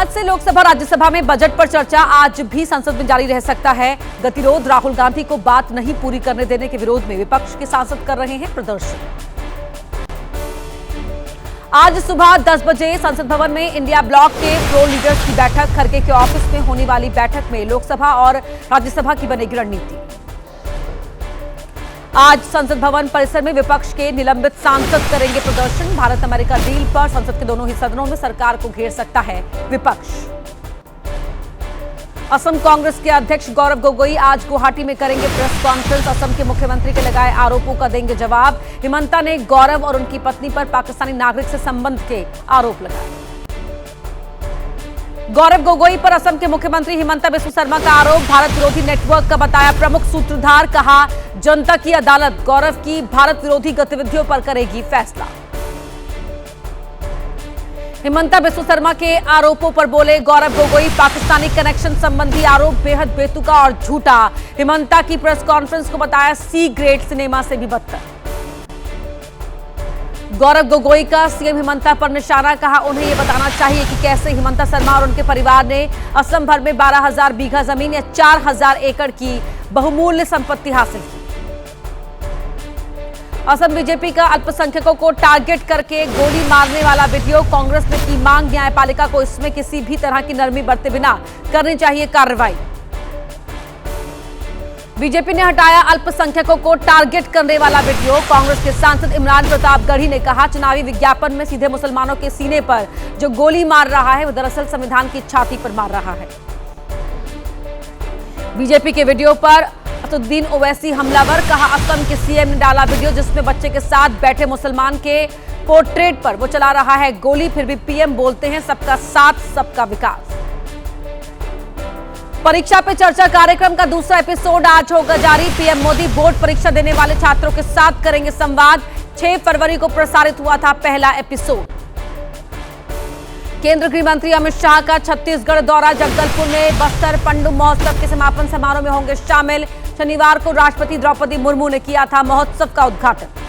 आज से लोकसभा राज्यसभा में बजट पर चर्चा आज भी संसद में जारी रह सकता है। गतिरोध, राहुल गांधी को बात नहीं पूरी करने देने के विरोध में विपक्ष के सांसद कर रहे हैं प्रदर्शन। आज सुबह 10 बजे संसद भवन में इंडिया ब्लॉक के फ्लोर लीडर्स की बैठक। खड़गे के ऑफिस में होने वाली बैठक में लोकसभा और राज्यसभा की बनेगी रणनीति। आज संसद भवन परिसर में विपक्ष के निलंबित सांसद करेंगे प्रदर्शन। भारत अमेरिका डील पर संसद के दोनों ही सदनों में सरकार को घेर सकता है विपक्ष। असम कांग्रेस के अध्यक्ष गौरव गोगोई आज गुवाहाटी में करेंगे प्रेस कॉन्फ्रेंस। असम के मुख्यमंत्री के लगाए आरोपों का देंगे जवाब। हिमंता ने गौरव और उनकी पत्नी पर पाकिस्तानी नागरिक से संबंध के आरोप लगाए। गौरव गोगोई पर असम के मुख्यमंत्री हिमंता बिस्वा शर्मा का आरोप। भारत विरोधी नेटवर्क का बताया प्रमुख सूत्रधार। कहा जनता की अदालत गौरव की भारत विरोधी गतिविधियों पर करेगी फैसला। हिमंता बिस्वा शर्मा के आरोपों पर बोले गौरव गोगोई। पाकिस्तानी कनेक्शन संबंधी आरोप बेहद बेतुका और झूठा। हिमंता की प्रेस कॉन्फ्रेंस को बताया सी ग्रेड सिनेमा से भी बदतर। गौरव गोगोई का सीएम हिमंता पर निशाना। कहा उन्हें यह बताना चाहिए कि कैसे हिमंता शर्मा और उनके परिवार ने असम भर में 12,000 बीघा जमीन या 4,000 एकड़ की बहुमूल्य संपत्ति हासिल की। असम बीजेपी का अल्पसंख्यकों को टारगेट करके गोली मारने वाला वीडियो। कांग्रेस ने की मांग, न्यायपालिका को इसमें किसी भी तरह की नरमी बरते बिना करनी चाहिए कार्रवाई। बीजेपी ने हटाया अल्पसंख्यकों को टारगेट करने वाला वीडियो। कांग्रेस के सांसद इमरान प्रतापगढ़ी ने कहा चुनावी विज्ञापन में सीधे मुसलमानों के सीने पर जो गोली मार रहा है वो दरअसल संविधान की छाती पर मार रहा है। बीजेपी के वीडियो पर असदुद्दीन ओवैसी हमलावर। कहा असम के सीएम ने डाला वीडियो जिसमें बच्चे के साथ बैठे मुसलमान के पोर्ट्रेट पर वो चला रहा है गोली, फिर भी पीएम बोलते हैं सबका साथ सबका विकास। परीक्षा पे चर्चा कार्यक्रम का दूसरा एपिसोड आज होगा जारी। पीएम मोदी बोर्ड परीक्षा देने वाले छात्रों के साथ करेंगे संवाद। 6 फरवरी को प्रसारित हुआ था पहला एपिसोड। केंद्रीय गृह मंत्री अमित शाह का छत्तीसगढ़ दौरा। जगदलपुर में बस्तर पंडु महोत्सव के समापन समारोह में होंगे शामिल। शनिवार को राष्ट्रपति द्रौपदी मुर्मू ने किया था महोत्सव का उद्घाटन।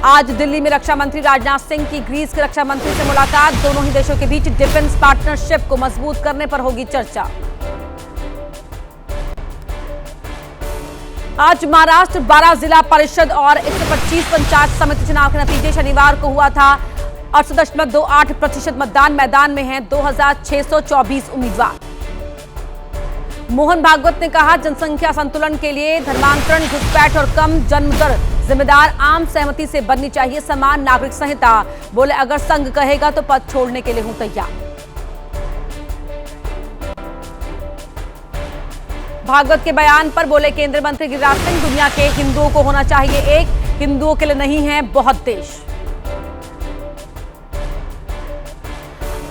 आज दिल्ली में रक्षा मंत्री राजनाथ सिंह की ग्रीस के रक्षा मंत्री से मुलाकात। दोनों ही देशों के बीच डिफेंस पार्टनरशिप को मजबूत करने पर होगी चर्चा। आज महाराष्ट्र 12 जिला परिषद और 125 पंचायत समिति चुनाव के नतीजे। शनिवार को हुआ था 8.28% मतदान। मैदान में हैं 2,624 उम्मीदवार। मोहन भागवत ने कहा जनसंख्या संतुलन के लिए धर्मांतरण, घुसपैठ और कम जन्म दर जिम्मेदार आम सहमति से बननी चाहिए समान नागरिक संहिता। बोले अगर संघ कहेगा तो पद छोड़ने के लिए हूं तैयार। भागवत के बयान पर बोले केंद्रीय मंत्री गिरिराज सिंह दुनिया के हिंदुओं को होना चाहिए एक, हिंदुओं के लिए नहीं है बहुत देश।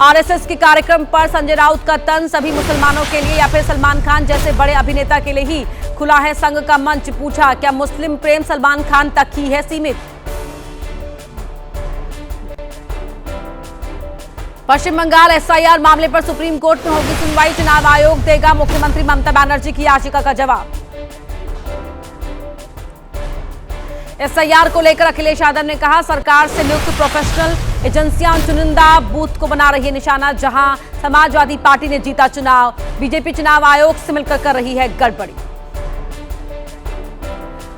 आरएसएस के कार्यक्रम पर संजय राउत का तंज। सभी मुसलमानों के लिए या फिर सलमान खान जैसे बड़े अभिनेता के लिए ही खुला है संघ का मंच। पूछा क्या मुस्लिम प्रेम सलमान खान तक ही है सीमित। पश्चिम बंगाल एसआईआर मामले पर सुप्रीम कोर्ट में होगी सुनवाई। चुनाव आयोग देगा मुख्यमंत्री ममता बनर्जी की याचिका का जवाब। एसआईआर को लेकर अखिलेश यादव ने कहा सरकार से नियुक्त प्रोफेशनल एजेंसियां चुनिंदा बूथ को बना रही है निशाना। जहां समाजवादी पार्टी ने जीता चुनाव, बीजेपी चुनाव आयोग से मिलकर कर रही है गड़बड़ी।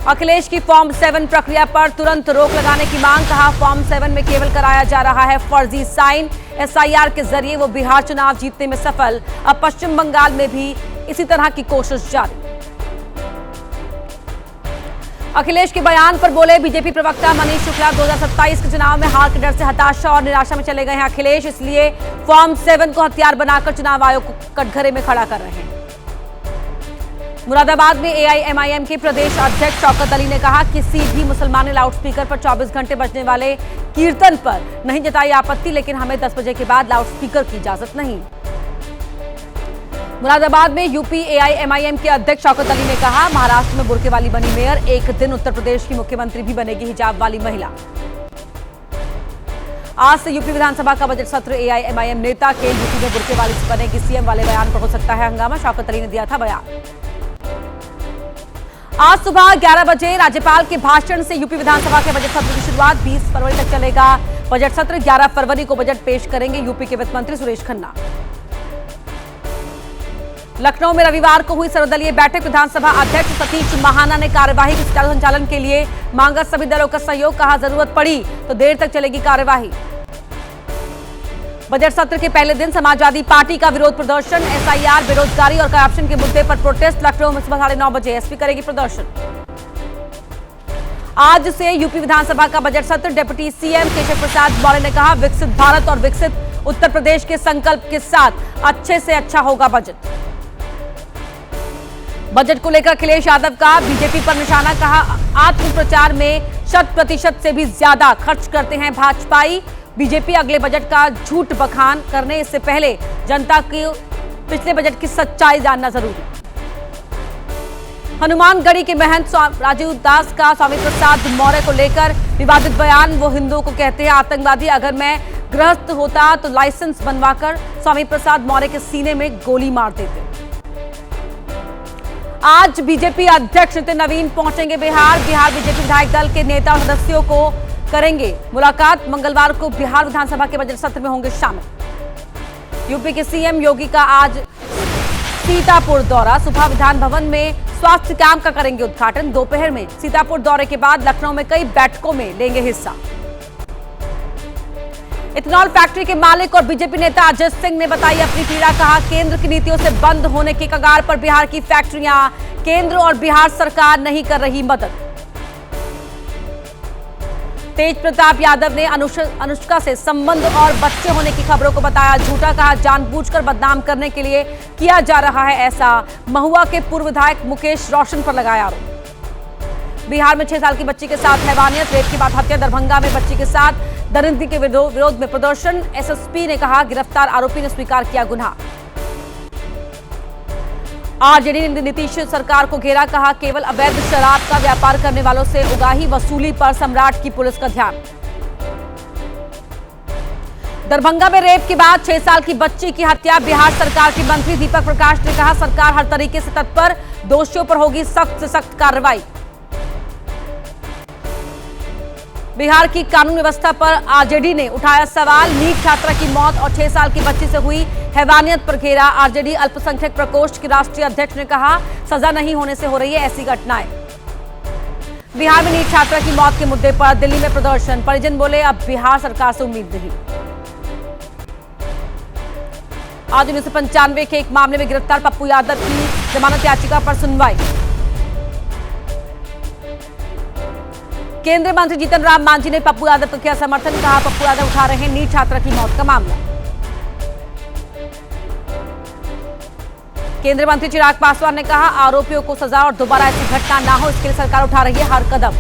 अखिलेश की फॉर्म 7 प्रक्रिया पर तुरंत रोक लगाने की मांग। कहा फॉर्म 7 में केवल कराया जा रहा है फर्जी साइन। एसआईआर के जरिए वो बिहार चुनाव जीतने में सफल। अब पश्चिम बंगाल में भी इसी तरह की कोशिश जारी। अखिलेश के बयान पर बोले बीजेपी प्रवक्ता मनीष शुक्ला 2027 के चुनाव में हार के डर से हताशा और निराशा में चले गए हैं अखिलेश, इसलिए फॉर्म 7 को हथियार बनाकर चुनाव आयोग को कटघरे में खड़ा कर रहे हैं। मुरादाबाद में एआईएमआईएम के प्रदेश अध्यक्ष शौकत अली ने कहा किसी भी मुसलमान ने लाउडस्पीकर पर 24 घंटे बजने वाले कीर्तन पर नहीं जताई आपत्ति, लेकिन हमें 10 बजे के बाद लाउडस्पीकर की इजाजत नहीं। मुरादाबाद में यूपी एआईएमआईएम के अध्यक्ष शौकत अली ने कहा महाराष्ट्र में बुर्के वाली बनी मेयर, एक दिन उत्तर प्रदेश की मुख्यमंत्री भी बनेगी हिजाब वाली महिला। आज से यूपी विधानसभा का बजट सत्र। एआईएमआईएम नेता के यूपी में बुर्के वाली बनेगी सीएम वाले बयान पर हो सकता है हंगामा। शौकत अली ने दिया था बयान। आज सुबह 11 बजे राज्यपाल के भाषण से यूपी विधानसभा के बजट सत्र की शुरुआत। 20 फरवरी तक चलेगा बजट सत्र 11 फरवरी को बजट पेश करेंगे यूपी के वित्त मंत्री सुरेश खन्ना। लखनऊ में रविवार को हुई सर्वदलीय बैठक। विधानसभा अध्यक्ष सतीश महाना ने कार्यवाही के सुचारू संचालन के लिए मांगा सभी दलों का सहयोग, कहा जरूरत पड़ी तो देर तक चलेगी कार्यवाही। बजट सत्र के पहले दिन समाजवादी पार्टी का विरोध प्रदर्शन, एसआईआर, बेरोजगारी और करप्शन के मुद्दे पर प्रोटेस्ट। लखनऊ में सुबह 9:30 बजे एसपी करेगी प्रदर्शन। आज से यूपी विधानसभा का बजट सत्र। डिप्टी सीएम केशव प्रसाद मौर्य ने कहा, विकसित भारत और विकसित उत्तर प्रदेश के संकल्प के साथ अच्छे से अच्छा होगा बजट। बजट को लेकर अखिलेश यादव का बीजेपी पर निशाना, कहा आत्म प्रचार में 100% से भी ज्यादा खर्च करते हैं भाजपाई। बीजेपी अगले बजट का झूठ बखान करने इससे पहले जनता की पिछले बजट की सच्चाई जानना जरूरी। हनुमानगढ़ी के महंत राजीव दास का स्वामी प्रसाद मौर्य को लेकर विवादित बयान। वो हिंदुओं को कहते हैं आतंकवादी, अगर मैं गृहस्थ होता तो लाइसेंस बनवाकर स्वामी प्रसाद मौर्य के सीने में गोली मार देते। आज बीजेपी अध्यक्ष नितिन नवीन पहुंचेंगे बिहार। बीजेपी विधायक दल के नेता और सदस्यों को करेंगे मुलाकात। मंगलवार को बिहार विधानसभा के बजट सत्र में होंगे शामिल। यूपी के सीएम योगी का आज सीतापुर दौरा। सुबह विधान भवन में स्वास्थ्य कैंप का करेंगे उद्घाटन। दोपहर में सीतापुर दौरे के बाद लखनऊ में कई बैठकों में लेंगे हिस्सा। इथेनॉल फैक्ट्री के मालिक और बीजेपी नेता अजय सिंह ने बताई अपनी पीड़ा, कहा केंद्र की नीतियों से बंद होने के कगार पर बिहार की फैक्ट्रियां, केंद्र और बिहार सरकार नहीं कर रही मदद। तेज प्रताप यादव ने अनुष्का से संबंध और बच्चे होने की खबरों को बताया झूठा, कहा जानबूझकर बदनाम करने के लिए किया जा रहा है ऐसा। महुआ के पूर्व विधायक मुकेश रोशन पर लगाया आरोप। बिहार में 6 साल की बच्ची के साथ हैवानियत, रेप के बाद हत्या। दरभंगा में बच्ची के साथ दरिंदगी के विरोध में प्रदर्शन। एसएसपी ने कहा गिरफ्तार आरोपी ने स्वीकार किया गुनाह। आरजेडी ने नीतीश सरकार को घेरा, कहा केवल अवैध शराब का व्यापार करने वालों से उगाही वसूली पर सम्राट की पुलिस का ध्यान। दरभंगा में रेप के बाद 6 साल की बच्ची की हत्या। बिहार सरकार के मंत्री दीपक प्रकाश ने कहा सरकार हर तरीके से तत्पर, दोषियों पर होगी सख्त से सख्त कार्रवाई। बिहार की कानून व्यवस्था पर आरजेडी ने उठाया सवाल। नीट छात्रा की मौत और 6 साल की बच्ची से हुई हैवानियत पर घेरा। आरजेडी अल्पसंख्यक प्रकोष्ठ के राष्ट्रीय अध्यक्ष ने कहा सजा नहीं होने से हो रही है ऐसी घटनाएं। बिहार में नीट छात्रा की मौत के मुद्दे पर दिल्ली में प्रदर्शन। परिजन बोले अब बिहार सरकार से उम्मीद नहीं। आज 1995 के एक मामले में गिरफ्तार पप्पू यादव की जमानत याचिका पर सुनवाई। केंद्रीय मंत्री जीतन राम मांझी ने पप्पू यादव को किया समर्थन, कहा पप्पू यादव उठा रहे हैं नीट छात्रा की मौत का मामला। केंद्रीय मंत्री चिराग पासवान ने कहा आरोपियों को सजा और दोबारा ऐसी घटना ना हो इसके लिए सरकार उठा रही है हर कदम।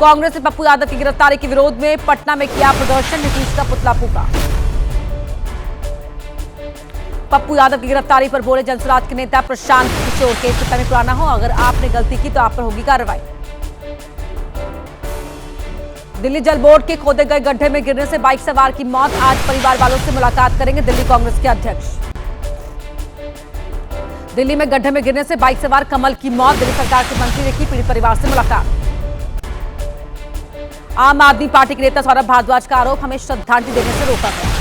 कांग्रेस ने पप्पू यादव की गिरफ्तारी के विरोध में पटना में किया प्रदर्शन। नीतीश का पुतला फूका। पप्पू यादव की गिरफ्तारी पर बोले जनसुराज के नेता प्रशांत किशोर, केस कितना भी पुराना हो अगर आपने गलती की तो आप पर होगी कार्रवाई। दिल्ली जल बोर्ड के खोदे गए गड्ढे में गिरने से बाइक सवार की मौत। आज परिवार वालों से मुलाकात करेंगे दिल्ली कांग्रेस के अध्यक्ष। दिल्ली में गड्ढे में गिरने से बाइक सवार कमल की मौत। दिल्ली सरकार के मंत्री ने की पीड़ित परिवार से मुलाकात। आम आदमी पार्टी के नेता सौरभ भारद्वाज का आरोप हमें श्रद्धांजलि देने से रोका गया।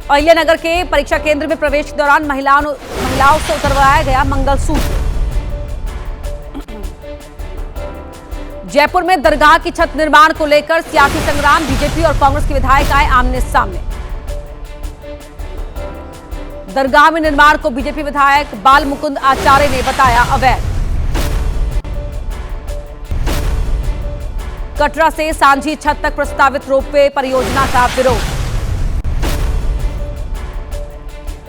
अहिल्यानगर के परीक्षा केंद्र में प्रवेश के दौरान महिलाओं से उतरवाया गया मंगलसूत्र। जयपुर में दरगाह की छत निर्माण को लेकर सियासी संग्राम। बीजेपी और कांग्रेस के विधायक आए आमने सामने। दरगाह में निर्माण को बीजेपी विधायक बाल मुकुंद आचार्य ने बताया अवैध। कटरा से सांझी छत तक प्रस्तावित रोपवे परियोजना का विरोध।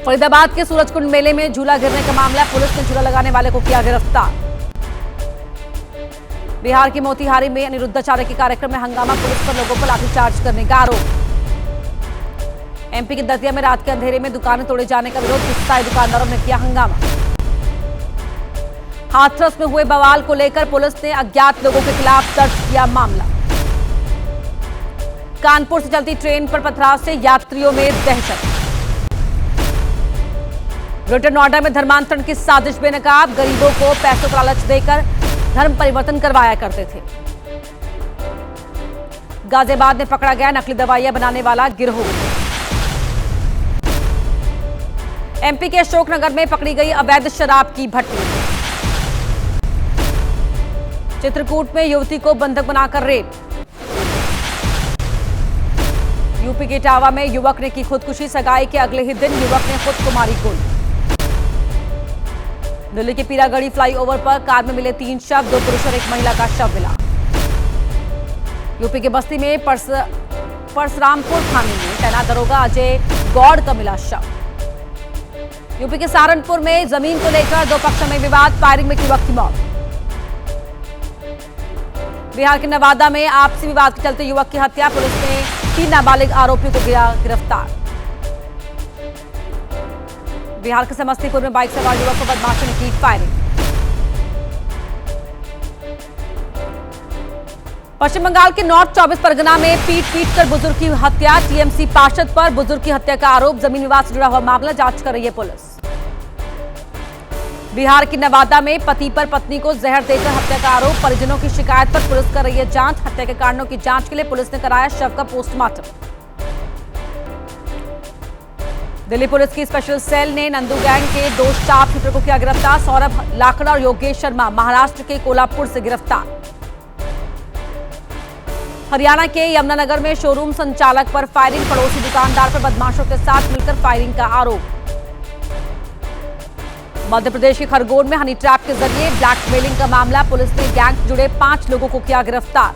फरीदाबाद के सूरजकुंड मेले में झूला गिरने का मामला। पुलिस ने झूला लगाने वाले को किया गिरफ्तार। बिहार के मोतिहारी में अनिरुद्धाचार्य के कार्यक्रम में हंगामा। पुलिस पर लोगों पर लाठीचार्ज करने का आरोप। एमपी के दतिया में रात के अंधेरे में दुकानें तोड़े जाने का विरोध। गुस्साए दुकानदारों ने किया हंगामा। हाथरस में हुए बवाल को लेकर पुलिस ने अज्ञात लोगों के खिलाफ दर्ज किया मामला। कानपुर से चलती ट्रेन पर पथराव से यात्रियों में दहशत। ग्रेटर नोएडा में धर्मांतरण की साजिश बेनकाब। गरीबों को पैसों का लालच देकर धर्म परिवर्तन करवाया करते थे। गाजियाबाद में पकड़ा गया नकली दवाइयां बनाने वाला गिरोह। एमपी के अशोकनगर में पकड़ी गई अवैध शराब की भट्टी। चित्रकूट में युवती को बंधक बनाकर रेप। यूपी के इटावा में युवक ने की खुदकुशी, सगाई के अगले ही दिन युवक ने खुद को मारी गोली। दिल्ली के पीरागढ़ी फ्लाईओवर पर कार में मिले 3 शव, 2 पुरुष और 1 महिला का शव मिला। यूपी के बस्ती में परसरामपुर थाने में तैनात दरोगा अजय गौड़ का मिला शव। यूपी के सहारनपुर में जमीन को लेकर 2 पक्षों में विवाद, फायरिंग में युवक की मौत। बिहार के नवादा में आपसी विवाद के चलते युवक की हत्या, पुलिस ने 3 नाबालिग आरोपियों को किया गिरफ्तार। बिहार के समस्तीपुर में बाइक सवार युवक को बदमाशों ने की फायरिंग। पश्चिम बंगाल के नॉर्थ 24 परगना में पीट कर बुजुर्ग की हत्या, टीएमसी पार्षद पर बुजुर्ग की हत्या का आरोप, जमीन विवाद से जुड़ा हुआ मामला जांच कर रही है पुलिस। बिहार के नवादा में पति पर पत्नी को जहर देकर हत्या का आरोप, परिजनों की शिकायत पर पुलिस कर रही है जांच। हत्या के कारणों की जांच के लिए पुलिस ने कराया शव का पोस्टमार्टम। दिल्ली पुलिस की स्पेशल सेल ने नंदू गैंग के 2 शार्प शूटर को किया गिरफ्तार। सौरभ लाखड़ा और योगेश शर्मा महाराष्ट्र के कोल्हापुर से गिरफ्तार। हरियाणा के यमुनानगर में शोरूम संचालक पर फायरिंग, पड़ोसी दुकानदार पर बदमाशों के साथ मिलकर फायरिंग का आरोप। मध्य प्रदेश के खरगोन में हनी ट्रैप के जरिए ब्लैकमेलिंग का मामला, पुलिस ने गैंग से जुड़े 5 लोगों को किया गिरफ्तार।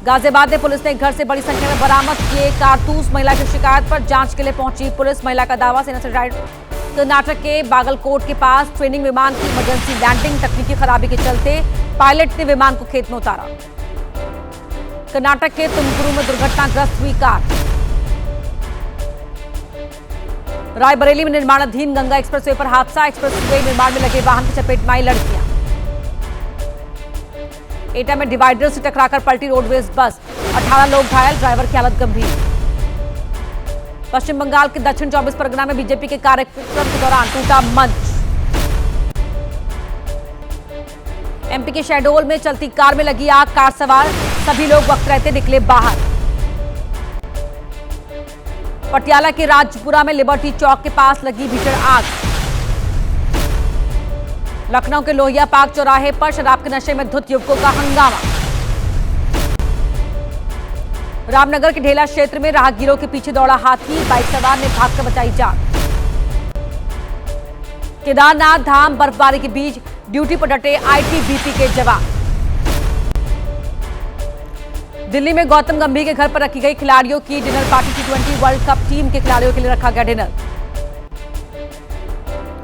गाजियाबाद में पुलिस ने एक घर से बड़ी संख्या में बरामद किए कारतूस, महिला की शिकायत पर जांच के लिए पहुंची पुलिस। महिला का दावा, सेना से रिटायर्ड कर्नाटक के बागलकोट के पास ट्रेनिंग विमान की इमरजेंसी लैंडिंग, तकनीकी खराबी के चलते पायलट ने विमान को खेत में उतारा। कर्नाटक के तुमकुरू में दुर्घटनाग्रस्त हुई कार। रायबरेली में निर्माणाधीन गंगा एक्सप्रेसवे पर हादसा, एक्सप्रेसवे निर्माण में लगे वाहन की चपेट में आई लड़कियां। एटा में डिवाइडर से टकराकर पलटी रोडवेज बस, 18 लोग घायल, ड्राइवर की हालत गंभीर। पश्चिम बंगाल के दक्षिण 24 परगना में बीजेपी के कार्यक्रम के दौरान टूटा मंच। एमपी के शहडोल में चलती कार में लगी आग, कार सवार सभी लोग वक्त रहते निकले बाहर। पटियाला के राजपुरा में लिबर्टी चौक के पास लगी भीषण आग। लखनऊ के लोहिया पार्क चौराहे पर शराब के नशे में धुत युवकों का हंगामा। रामनगर के ढेला क्षेत्र में राहगीरों के पीछे दौड़ा हाथी, बाइक सवार ने भागकर बचाई जान। केदारनाथ धाम बर्फबारी के बीच ड्यूटी पर डटे आईटीबीपी के जवान। दिल्ली में गौतम गंभीर के घर पर रखी गई खिलाड़ियों की dinner party, T20 world cup team के खिलाड़ियों के लिए रखा गया डिनर।